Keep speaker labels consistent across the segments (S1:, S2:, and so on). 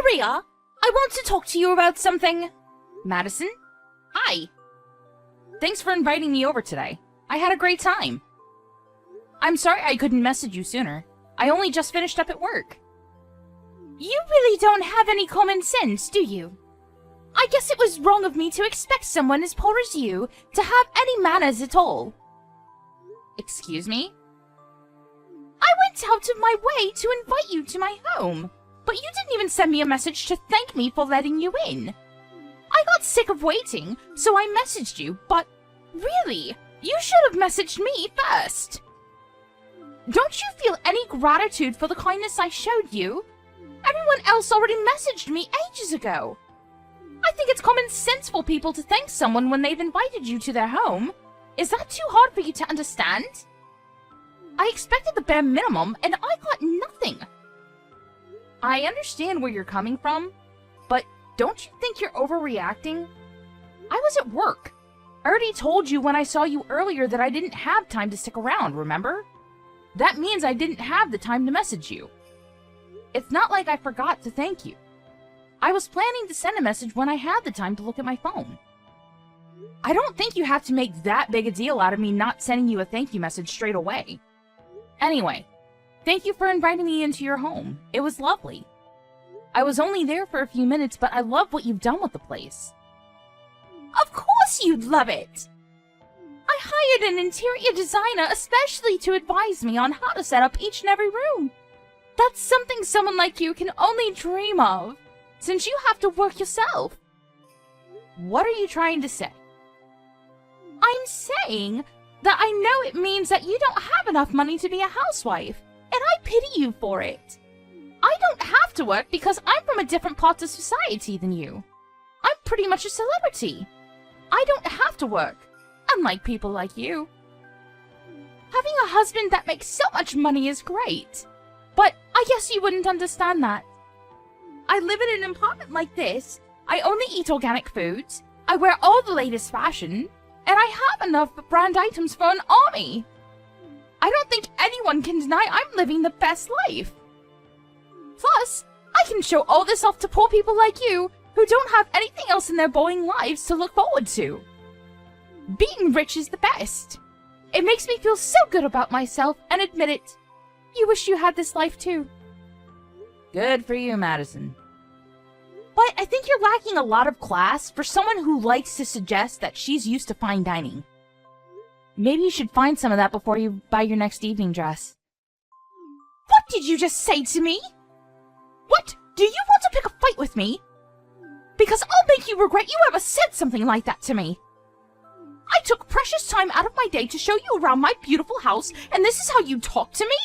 S1: Maria, I want to talk to you about something. Madison? Hi. Thanks for inviting me over today. I had a great time. I'm sorry I couldn't message you sooner. I only just finished up at work. You really don't have any common sense, do you? I guess it was wrong of me to expect someone as poor as you to have any manners at all. Excuse me? I went out of my way to invite you to my home, but you didn't even send me a message to thank me for letting you in. I got sick of waiting, so I messaged you, but really, you should have messaged me first. Don't you feel any gratitude for the kindness I showed you? Everyone else already messaged me ages ago. I think it's common sense for people to thank someone when they've invited you to their home. Is that too hard for you to understand? I expected the bare minimum, and I got nothing. I understand where you're coming from, but don't you think you're overreacting? I was at work. I already told you when I saw you earlier that I didn't have time to stick around, remember? That means I didn't have the time to message you. It's not like I forgot to thank you. I was planning to send a message when I had the time to look at my phone. I don't think you have to make that big a deal out of me not sending you a thank you message straight away. Anyway, thank you for inviting me into your home. It was lovely. I was only there for a few minutes, but I love what you've done with the place. Of course you'd love it! I hired an interior designer especially to advise me on how to set up each and every room. That's something someone like you can only dream of, since you have to work yourself. What are you trying to say? I'm saying that I know it means that you don't have enough money to be a housewife, and I pity you for it. I don't have to work because I'm from a different part of society than you. I'm pretty much a celebrity. I don't have to work, unlike people like you. Having a husband that makes so much money is great, but I guess you wouldn't understand that. I live in an apartment like this, I only eat organic foods, I wear all the latest fashion, and I have enough brand items for an army. I don't think anyone can deny I'm living the best life. Plus, I can show all this off to poor people like you who don't have anything else in their boring lives to look forward to. Being rich is the best. It makes me feel so good about myself and admit it. You wish you had this life too. Good for you, Madison. But I think you're lacking a lot of class for someone who likes to suggest that she's used to fine dining. Maybe you should find some of that before you buy your next evening dress. What did you just say to me? What? Do you want to pick a fight with me? Because I'll make you regret you ever said something like that to me. I took precious time out of my day to show you around my beautiful house, and this is how you talk to me?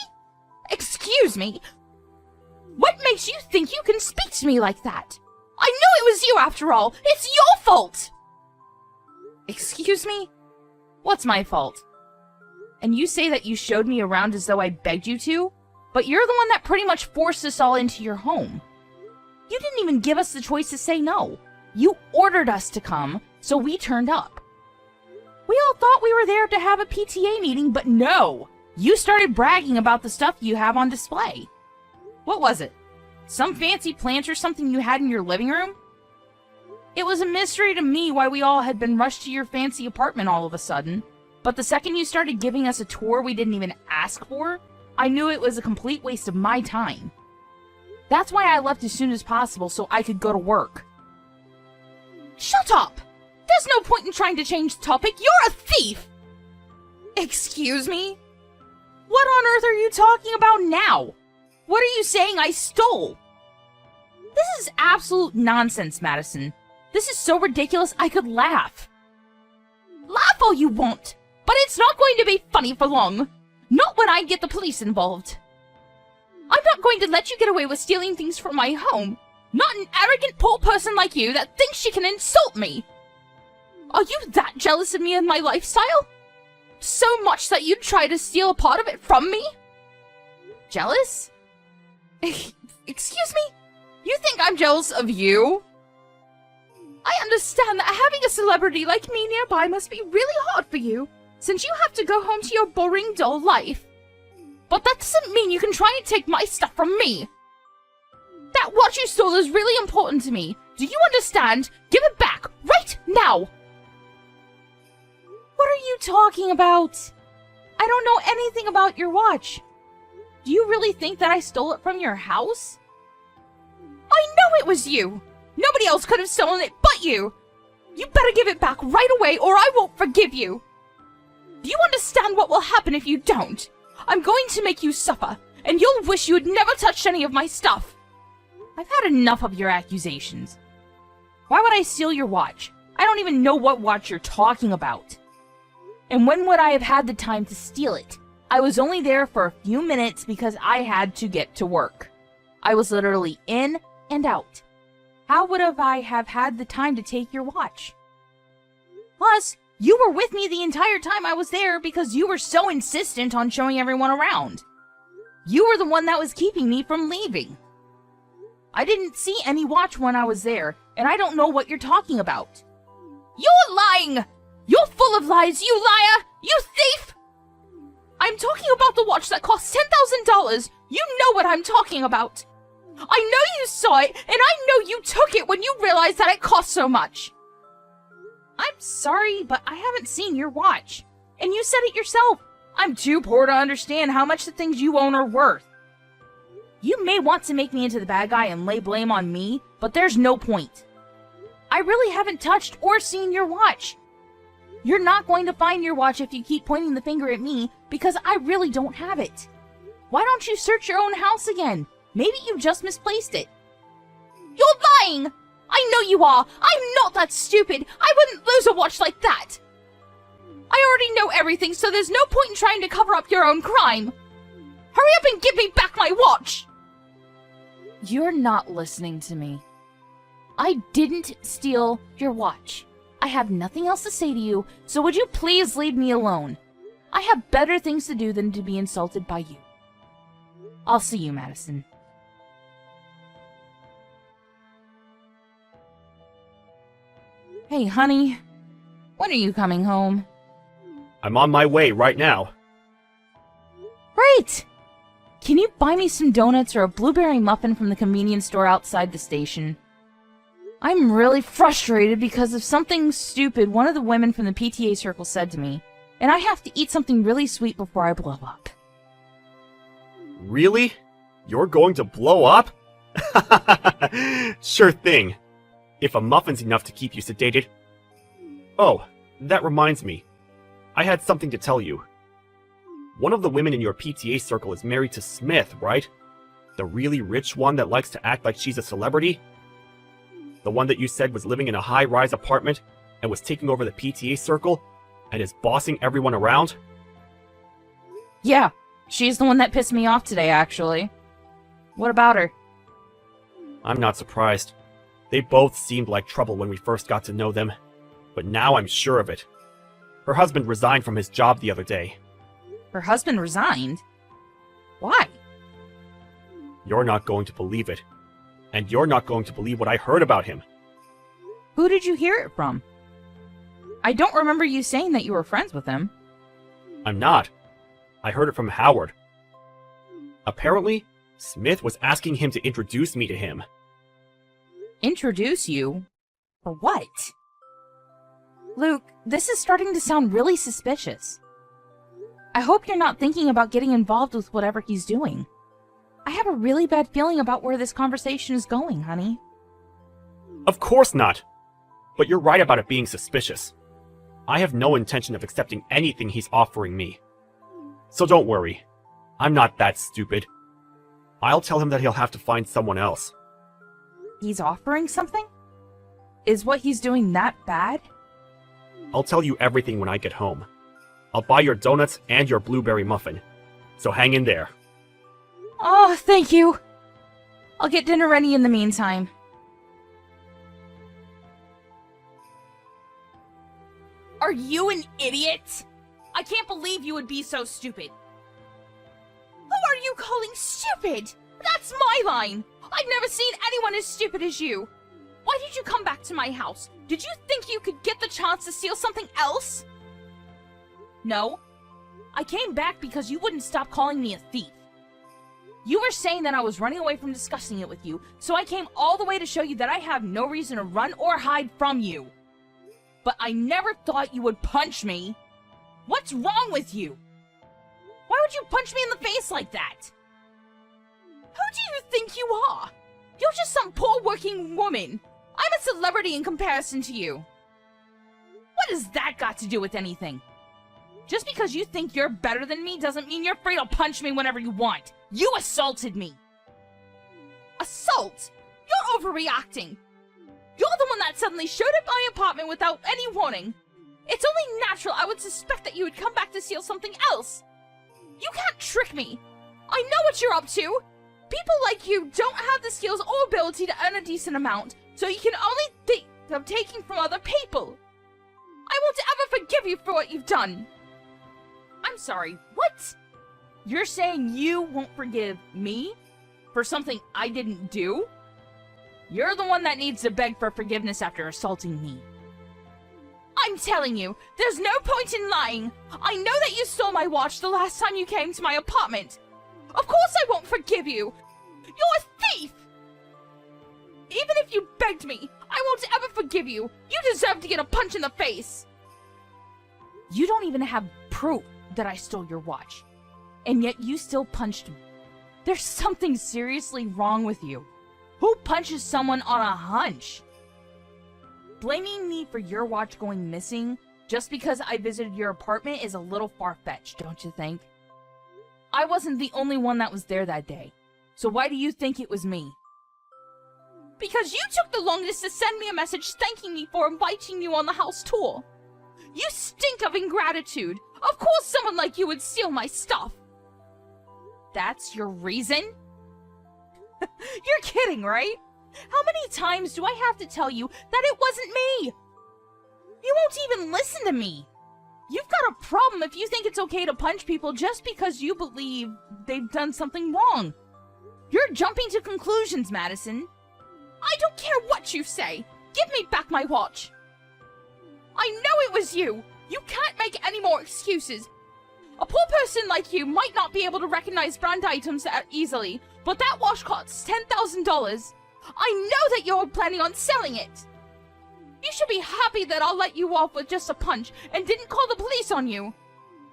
S1: Excuse me. What makes you think you can speak to me like that? I knew it was you after all. It's your fault! Excuse me? What's my fault? And you say that you showed me around as though I begged you to? But you're the one that pretty much forced us all into your home. You didn't even give us the choice to say no. You ordered us to come, so we turned up. We all thought we were there to have a PTA meeting, but no! You started bragging about the stuff you have on display. What was it? Some fancy plant or something you had in your living room? It was a mystery to me why we all had been rushed to your fancy apartment all of a sudden, but the second you started giving us a tour we didn't even ask for, I knew it was a complete waste of my time. That's why I left as soon as possible so I could go to work. Shut up! There's no point in trying to change the topic. You're a thief! Excuse me? What on earth are you talking about now? What are you saying I stole? This is absolute nonsense, Madison. This is so ridiculous I could laugh. Laugh all you want, but it's not going to be funny for long. Not when I get the police involved. I'm not going to let you get away with stealing things from my home. Not an arrogant poor person like you that thinks she can insult me. Are you that jealous of me and my lifestyle? So much that you'd try to steal a part of it from me? Jealous? Excuse me? You think I'm jealous of you? I understand that having a celebrity like me nearby must be really hard for you, since you have to go home to your boring, dull life. But that doesn't mean you can try and take my stuff from me. That watch you stole is really important to me. Do you understand? Give it back, right now! What are you talking about? I don't know anything about your watch. Do you really think that I stole it from your house? I know it was you! Nobody else could have stolen it but you! You better give it back right away or I won't forgive you! Do you understand what will happen if you don't? I'm going to make you suffer, and you'll wish you had never touched any of my stuff! I've had enough of your accusations. Why would I steal your watch? I don't even know what watch you're talking about. And when would I have had the time to steal it? I was only there for a few minutes because I had to get to work. I was literally in and out. How would I have had the time to take your watch? Plus, you were with me the entire time I was there because you were so insistent on showing everyone around. You were the one that was keeping me from leaving. I didn't see any watch when I was there, and I don't know what you're talking about. You're lying! You're full of lies, you liar! You thief! I'm talking about the watch that cost $10,000! You know what I'm talking about! I know you saw it, and I know you took it when you realized that it cost so much! I'm sorry, but I haven't seen your watch. And you said it yourself. I'm too poor to understand how much the things you own are worth. You may want to make me into the bad guy and lay blame on me, but there's no point. I really haven't touched or seen your watch. You're not going to find your watch if you keep pointing the finger at me, because I really don't have it. Why don't you search your own house again? Maybe you just misplaced it. You're lying! I know you are! I'm not that stupid! I wouldn't lose a watch like that! I already know everything, so there's no point in trying to cover up your own crime! Hurry up and give me back my watch! You're not listening to me. I didn't steal your watch. I have nothing else to say to you, so would you please leave me alone? I have better things to do than to be insulted by you. I'll see you, Madison. Hey, honey. When are you coming home?
S2: I'm on my way right now.
S1: Great! Can you buy me some donuts or a blueberry muffin from the convenience store outside the station? I'm really frustrated because of something stupid one of the women from the PTA circle said to me, and I have to eat something really sweet before I blow up.
S2: Really? You're going to blow up? Sure thing. If a muffin's enough to keep you sedated. Oh, that reminds me. I had something to tell you. One of the women in your PTA circle is married to Smith, right? The really rich one that likes to act like she's a celebrity? The one that you said was living in a high-rise apartment and was taking over the PTA circle and is bossing everyone around?
S1: Yeah, she's the one that pissed me off today, actually. What about her?
S2: I'm not surprised. They both seemed like trouble when we first got to know them, but now I'm sure of it. Her husband resigned from his job the other day.
S1: Her husband resigned? Why?
S2: You're not going to believe it. And you're not going to believe what I heard about him.
S1: Who did you hear it from? I don't remember you saying that you were friends with him.
S2: I'm not. I heard it from Howard. Apparently, Smith was asking him to introduce me to him.
S1: Introduce you? For what? Luke, this is starting to sound really suspicious. I hope you're not thinking about getting involved with whatever he's doing. I have a really bad feeling about where this conversation is going, honey.
S2: Of course not. But you're right about it being suspicious. I have no intention of accepting anything he's offering me. So don't worry. I'm not that stupid. I'll tell him that he'll have to find someone else.
S1: He's offering something? Is what he's doing that bad?
S2: I'll tell you everything when I get home. I'll buy your donuts and your blueberry muffin. So hang in there.
S1: Oh, thank you. I'll get dinner ready in the meantime. Are you an idiot? I can't believe you would be so stupid. Who are you calling stupid? That's my line. I've never seen anyone as stupid as you. Why did you come back to my house? Did you think you could get the chance to steal something else? No. I came back because you wouldn't stop calling me a thief. You were saying that I was running away from discussing it with you, so I came all the way to show you that I have no reason to run or hide from you. But I never thought you would punch me. What's wrong with you? Why would you punch me in the face like that? Who do you think you are? You're just some poor working woman. I'm a celebrity in comparison to you. What has that got to do with anything? Just because you think you're better than me doesn't mean you're free to punch me whenever you want. You assaulted me. Assault? You're overreacting. You're the one that suddenly showed up at my apartment without any warning. It's only natural I would suspect that you would come back to steal something else. You can't trick me. I know what you're up to. People like you don't have the skills or ability to earn a decent amount, so you can only think of taking from other people. I won't ever forgive you for what you've done. I'm sorry, what? You're saying you won't forgive me for something I didn't do? You're the one that needs to beg for forgiveness after assaulting me. I'm telling you, there's no point in lying. I know that you stole my watch the last time you came to my apartment. Of course I won't forgive you. You're a thief. Even if you begged me, I won't ever forgive you. You deserve to get a punch in the face. You don't even have proof that I stole your watch, and yet you still punched me. There's something seriously wrong with you. Who punches someone on a hunch? Blaming me for your watch going missing just because I visited your apartment is a little far-fetched, don't you think? I wasn't the only one that was there that day, so why do you think it was me? Because you took the longest to send me a message thanking me for inviting you on the house tour. You stink of ingratitude. Of course someone like you would steal my stuff. That's your reason? You're kidding, right? How many times do I have to tell you that it wasn't me? You won't even listen to me. You've got a problem if you think it's okay to punch people just because you believe they've done something wrong. You're jumping to conclusions, Madison. I don't care what you say. Give me back my watch. I know it was you. You can't make any more excuses. A poor person like you might not be able to recognize brand items easily, but that watch costs $10,000. I know that you're planning on selling it. You should be happy that I'll let you off with just a punch and didn't call the police on you.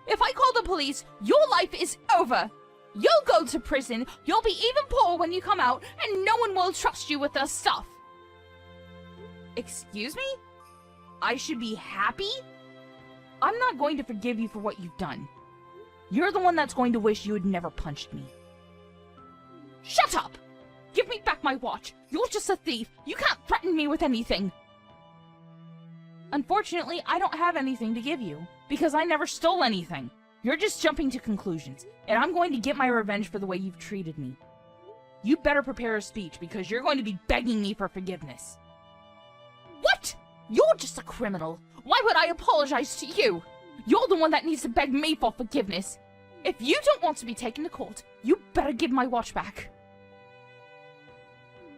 S1: If I call the police, your life is over. You'll go to prison, you'll be even poorer when you come out, and no one will trust you with their stuff. Excuse me? I should be happy? I'm not going to forgive you for what you've done. You're the one that's going to wish you had never punched me. Shut up! Give me back my watch. You're just a thief. You can't threaten me with anything. Unfortunately, I don't have anything to give you, because I never stole anything. You're just jumping to conclusions, and I'm going to get my revenge for the way you've treated me. You better prepare a speech, because you're going to be begging me for forgiveness. What? You're just a criminal. Why would I apologize to you? You're the one that needs to beg me for forgiveness. If you don't want to be taken to court, you better give my watch back.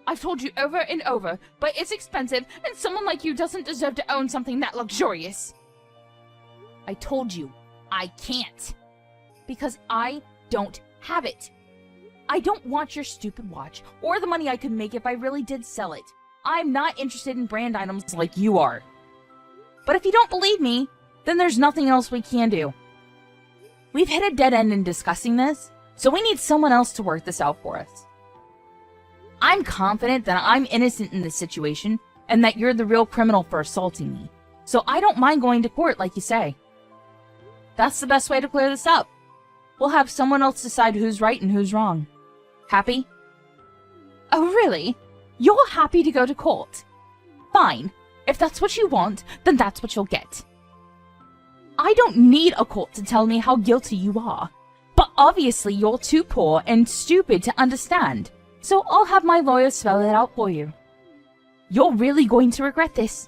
S1: I've told you over and over, but it's expensive, and someone like you doesn't deserve to own something that luxurious. I told you, I can't. Because I don't have it. I don't want your stupid watch, or the money I could make if I really did sell it. I'm not interested in brand items like you are. But if you don't believe me, then there's nothing else we can do. We've hit a dead end in discussing this, so we need someone else to work this out for us. I'm confident that I'm innocent in this situation, and that you're the real criminal for assaulting me. So I don't mind going to court like you say. That's the best way to clear this up. We'll have someone else decide who's right and who's wrong. Happy? Oh, really? You're happy to go to court? Fine. If that's what you want, then that's what you'll get. I don't need a court to tell me how guilty you are. But obviously you're too poor and stupid to understand. So I'll have my lawyer spell it out for you. You're really going to regret this.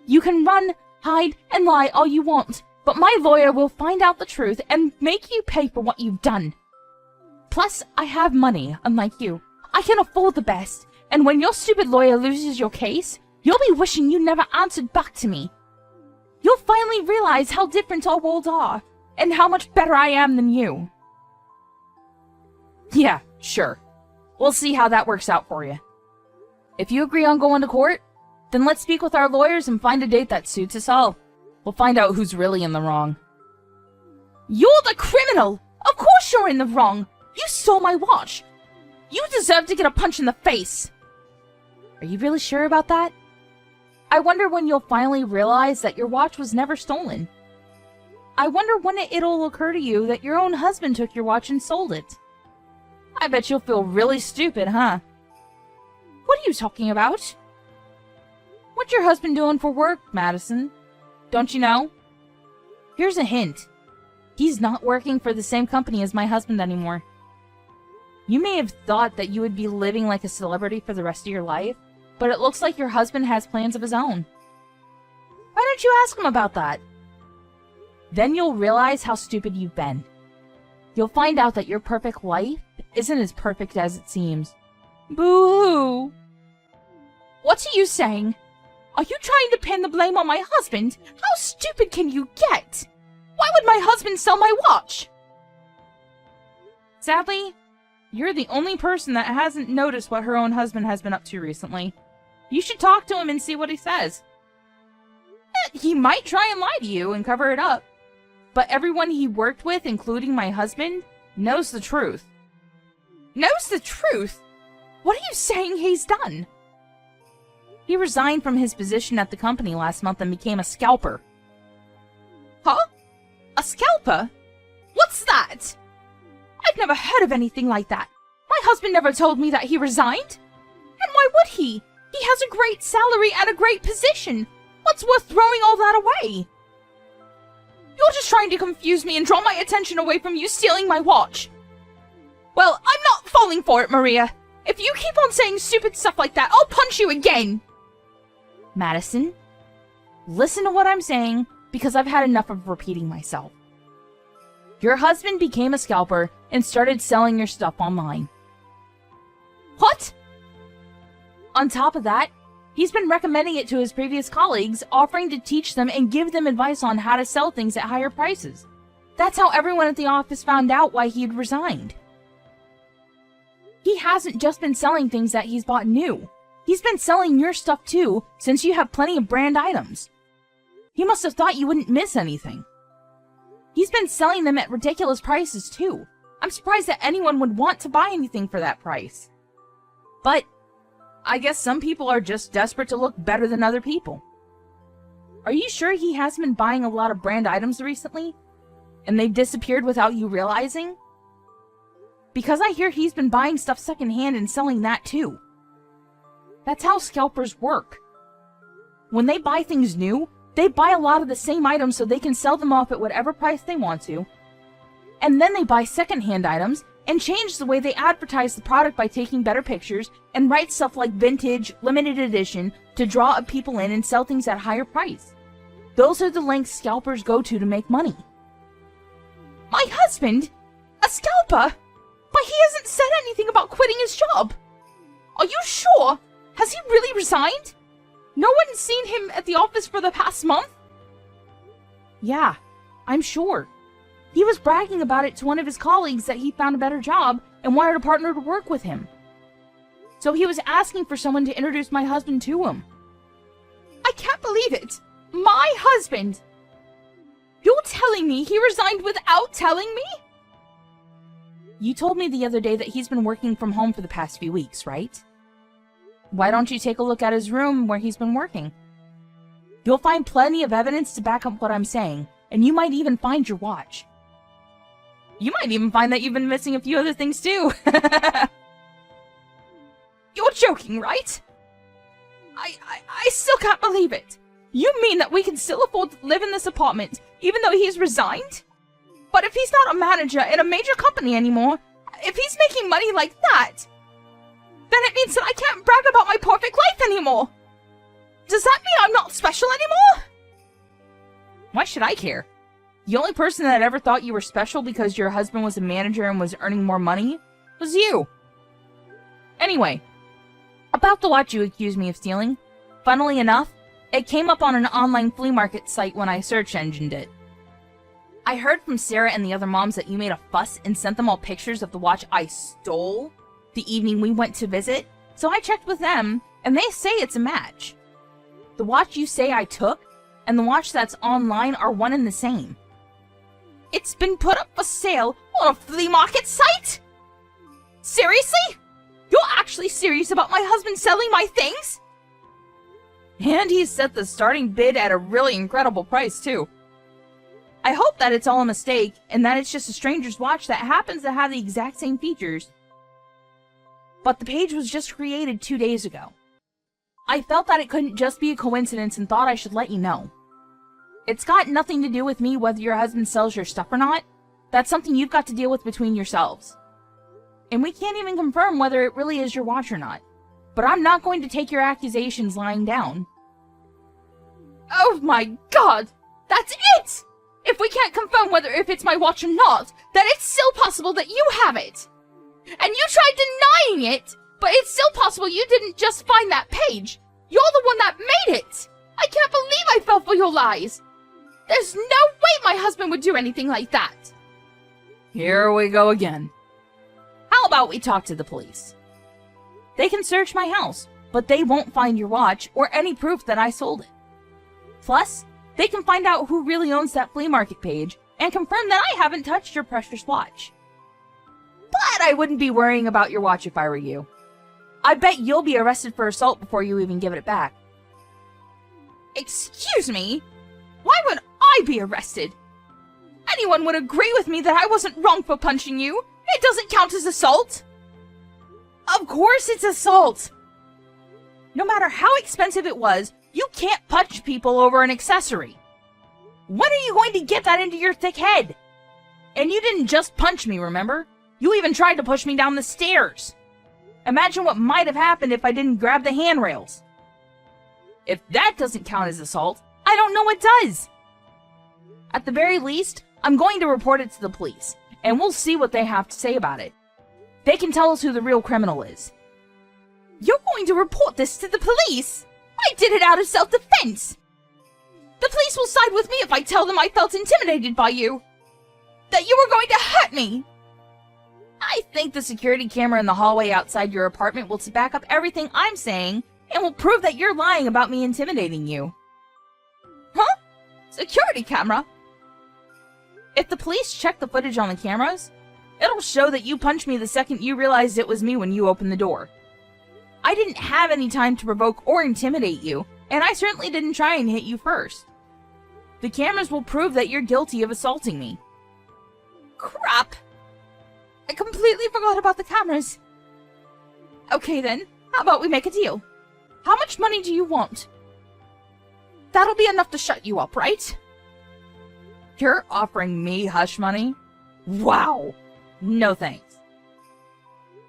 S1: You can run, hide, and lie all you want, but my lawyer will find out the truth and make you pay for what you've done. Plus, I have money, unlike you. I can afford the best, and when your stupid lawyer loses your case, you'll be wishing you never answered back to me. You'll finally realize how different our worlds are, and how much better I am than you. Yeah, Sure. We'll see how that works out for you. If you agree on going to court, then let's speak with our lawyers and find a date that suits us all. We'll find out who's really in the wrong. You're the criminal! Of course you're in the wrong! You stole my watch! You deserve to get a punch in the face! Are you really sure about that? I wonder when you'll finally realize that your watch was never stolen. I wonder when it'll occur to you that your own husband took your watch and sold it. I bet you'll feel really stupid, huh? What are you talking about? What's your husband doing for work, Madison? Don't you know? Here's a hint. He's not working for the same company as my husband anymore. You may have thought that you would be living like a celebrity for the rest of your life, but it looks like your husband has plans of his own. Why don't you ask him about that? Then you'll realize how stupid you've been. You'll find out that your perfect life isn't as perfect as it seems. Boo-hoo! What are you saying? Are you trying to pin the blame on my husband? How stupid can you get? Why would my husband sell my watch? Sadly, you're the only person that hasn't noticed what her own husband has been up to recently. You should talk to him and see what he says. He might try and lie to you and cover it up, but everyone he worked with, including my husband, knows the truth. Knows the truth? What are you saying he's done? He resigned from his position at the company last month and became a scalper. Huh? A scalper? What's that? I've never heard of anything like that. My husband never told me that he resigned. And why would he? He has a great salary and a great position. What's worth throwing all that away? You're just trying to confuse me and draw my attention away from you stealing my watch. Well, I'm not falling for it, Maria. If you keep on saying stupid stuff like that, I'll punch you again. Madison, listen to what I'm saying, because I've had enough of repeating myself. Your husband became a scalper and started selling your stuff online. What? On top of that, he's been recommending it to his previous colleagues, offering to teach them and give them advice on how to sell things at higher prices. That's how everyone at the office found out why he'd resigned. He hasn't just been selling things that he's bought new. He's been selling your stuff too, since you have plenty of brand items. He must have thought you wouldn't miss anything. He's been selling them at ridiculous prices too. I'm surprised that anyone would want to buy anything for that price. But I guess some people are just desperate to look better than other people. Are you sure he hasn't been buying a lot of brand items recently? And they've disappeared without you realizing? Because I hear he's been buying stuff secondhand and selling that too. That's how scalpers work. When they buy things new, they buy a lot of the same items so they can sell them off at whatever price they want to. And then they buy secondhand items and change the way they advertise the product by taking better pictures and write stuff like vintage, limited edition to draw people in and sell things at a higher price. Those are the lengths scalpers go to make money. My husband? A scalper? But he hasn't said anything about quitting his job. Are you sure? Has he really resigned? No one's seen him at the office for the past month? Yeah, I'm sure. He was bragging about it to one of his colleagues that he found a better job and wanted a partner to work with him. So he was asking for someone to introduce my husband to him. I can't believe it! My husband! You're telling me he resigned without telling me? You told me the other day that he's been working from home for the past few weeks, right? Why don't you take a look at his room where he's been working? You'll find plenty of evidence to back up what I'm saying, and you might even find your watch. You might even find that you've been missing a few other things too. You're joking, right? I still can't believe it. You mean that we can still afford to live in this apartment, even though he's resigned? But if he's not a manager in a major company anymore, if he's making money like that, then it means that I can't brag about my perfect life anymore. Does that mean I'm not special anymore? Why should I care? The only person that ever thought you were special because your husband was a manager and was earning more money was you. Anyway, about the watch you accused me of stealing, funnily enough, it came up on an online flea market site when I search engined it. I heard from Sarah and the other moms that you made a fuss and sent them all pictures of the watch I stole the evening we went to visit, so I checked with them, and they say it's a match. The watch you say I took and the watch that's online are one and the same. It's been put up for sale on a flea market site? Seriously? You're actually serious about my husband selling my things? And he set the starting bid at a really incredible price, too. I hope that it's all a mistake, and that it's just a stranger's watch that happens to have the exact same features. But the page was just created 2 days ago. I felt that it couldn't just be a coincidence and thought I should let you know. It's got nothing to do with me whether your husband sells your stuff or not. That's something you've got to deal with between yourselves. And we can't even confirm whether it really is your watch or not. But I'm not going to take your accusations lying down. Oh my god! That's it! If we can't confirm whether if it's my watch or not, then it's still possible that you have it! And you tried denying it, but it's still possible you didn't just find that page. You're the one that made it! I can't believe I fell for your lies! There's no way my husband would do anything like that! Here we go again. How about we talk to the police? They can search my house, but they won't find your watch or any proof that I sold it. Plus, they can find out who really owns that flea market page and confirm that I haven't touched your precious watch. But I wouldn't be worrying about your watch if I were you. I bet you'll be arrested for assault before you even give it back. Excuse me? Why would I be arrested? Anyone would agree with me that I wasn't wrong for punching you. It doesn't count as assault. Of course it's assault. No matter how expensive it was, you can't punch people over an accessory. When are you going to get that into your thick head? And you didn't just punch me, remember? You even tried to push me down the stairs. Imagine what might have happened if I didn't grab the handrails. If that doesn't count as assault, I don't know what does. At the very least, I'm going to report it to the police, and we'll see what they have to say about it. They can tell us who the real criminal is. You're going to report this to the police? I did it out of self-defense. The police will side with me if I tell them I felt intimidated by you. That you were going to hurt me. I think the security camera in the hallway outside your apartment will back up everything I'm saying and will prove that you're lying about me intimidating you. Huh? Security camera? If the police check the footage on the cameras, it'll show that you punched me the second you realized it was me when you opened the door. I didn't have any time to provoke or intimidate you, and I certainly didn't try and hit you first. The cameras will prove that you're guilty of assaulting me. Crap! I completely forgot about the cameras. Okay then, how about we make a deal? How much money do you want? That'll be enough to shut you up, right? You're offering me hush money? Wow! No thanks.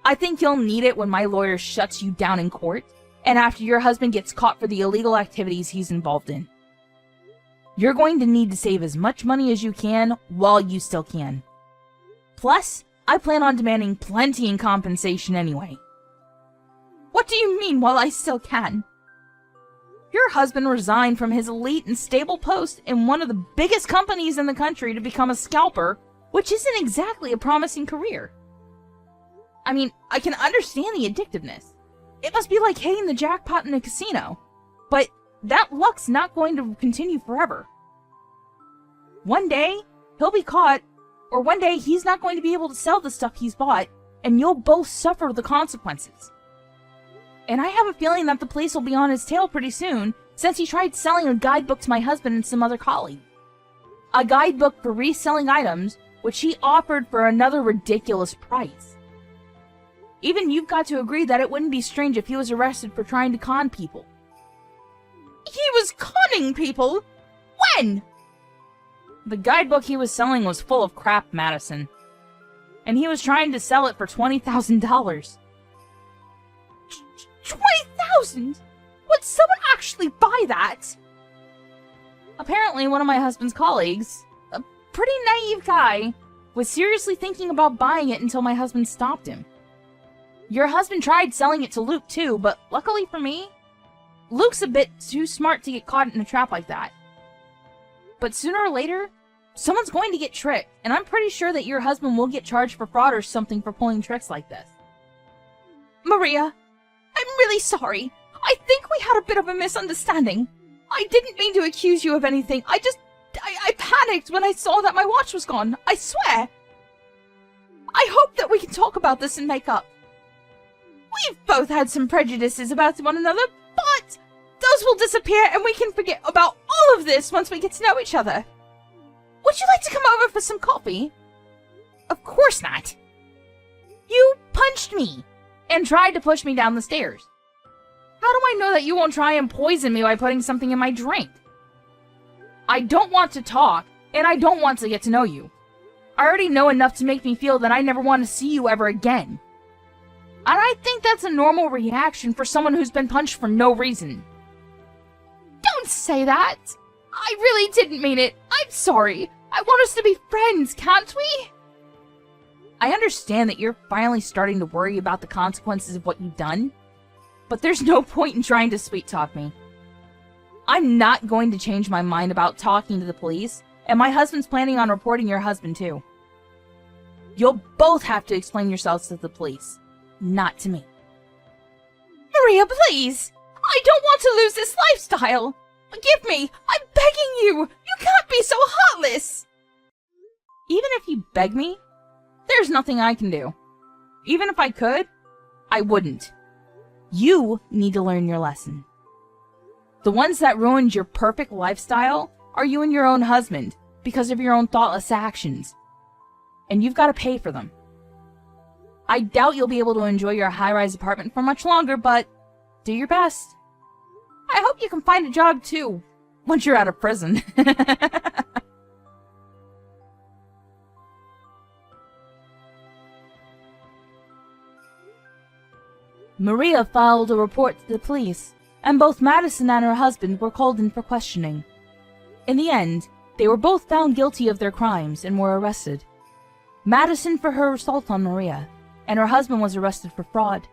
S1: I think you'll need it when my lawyer shuts you down in court, and after your husband gets caught for the illegal activities he's involved in. You're going to need to save as much money as you can while you still can. Plus, I plan on demanding plenty in compensation anyway. What do you mean while I still can? Your husband resigned from his elite and stable post in one of the biggest companies in the country to become a scalper, which isn't exactly a promising career. I mean, I can understand the addictiveness. It must be like hitting the jackpot in a casino. But that luck's not going to continue forever. One day, he'll be caught, or one day he's not going to be able to sell the stuff he's bought, and you'll both suffer the consequences. And I have a feeling that the police will be on his tail pretty soon, since he tried selling a guidebook to my husband and some other colleague. A guidebook for reselling items, which he offered for another ridiculous price. Even you've got to agree that it wouldn't be strange if he was arrested for trying to con people. He was conning people? When? The guidebook he was selling was full of crap, Madison. And he was trying to sell it for $20,000. 20,000? Would someone actually buy that? Apparently, one of my husband's colleagues, a pretty naive guy, was seriously thinking about buying it until my husband stopped him. Your husband tried selling it to Luke too, but luckily for me, Luke's a bit too smart to get caught in a trap like that. But sooner or later, Someone's going to get tricked, and I'm pretty sure that your husband will get charged for fraud or something for pulling tricks like this. Maria, I'm really sorry. I think we had a bit of a misunderstanding. I didn't mean to accuse you of anything. I panicked when I saw that my watch was gone. I swear. I hope that we can talk about this and make up. We've both had some prejudices about one another, but those will disappear and we can forget about all of this once we get to know each other. Would you like to come over for some coffee? Of course not. You punched me and tried to push me down the stairs. How do I know that you won't try and poison me by putting something in my drink? I don't want to talk, and I don't want to get to know you. I already know enough to make me feel that I never want to see you ever again. And I think that's a normal reaction for someone who's been punched for no reason. Don't say that! I really didn't mean it. I'm sorry. I want us to be friends, can't we? I understand that you're finally starting to worry about the consequences of what you've done, but there's no point in trying to sweet-talk me. I'm not going to change my mind about talking to the police, and my husband's planning on reporting your husband too. You'll both have to explain yourselves to the police, not to me. Maria, please! I don't want to lose this lifestyle! Forgive me! I'm begging you! You can't be so heartless! Even if you beg me, there's nothing I can do. Even if I could, I wouldn't. You need to learn your lesson. The ones that ruined your perfect lifestyle are you and your own husband because of your own thoughtless actions. And you've got to pay for them. I doubt you'll be able to enjoy your high-rise apartment for much longer, but do your best. I hope you can find a job too, once you're out of prison. Maria filed a report to the police, and both Madison and her husband were called in for questioning. In the end, they were both found guilty of their crimes and were arrested. Madison for her assault on Maria, and her husband was arrested for fraud.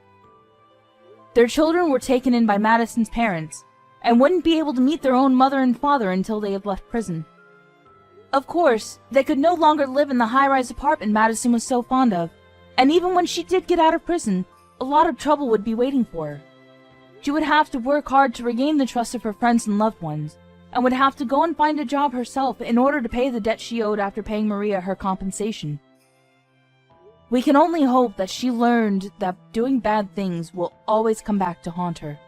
S1: Their children were taken in by Madison's parents, and wouldn't be able to meet their own mother and father until they had left prison. Of course, they could no longer live in the high-rise apartment Madison was so fond of, and even when she did get out of prison, a lot of trouble would be waiting for her. She would have to work hard to regain the trust of her friends and loved ones, and would have to go and find a job herself in order to pay the debt she owed after paying Maria her compensation. We can only hope that she learned that doing bad things will always come back to haunt her.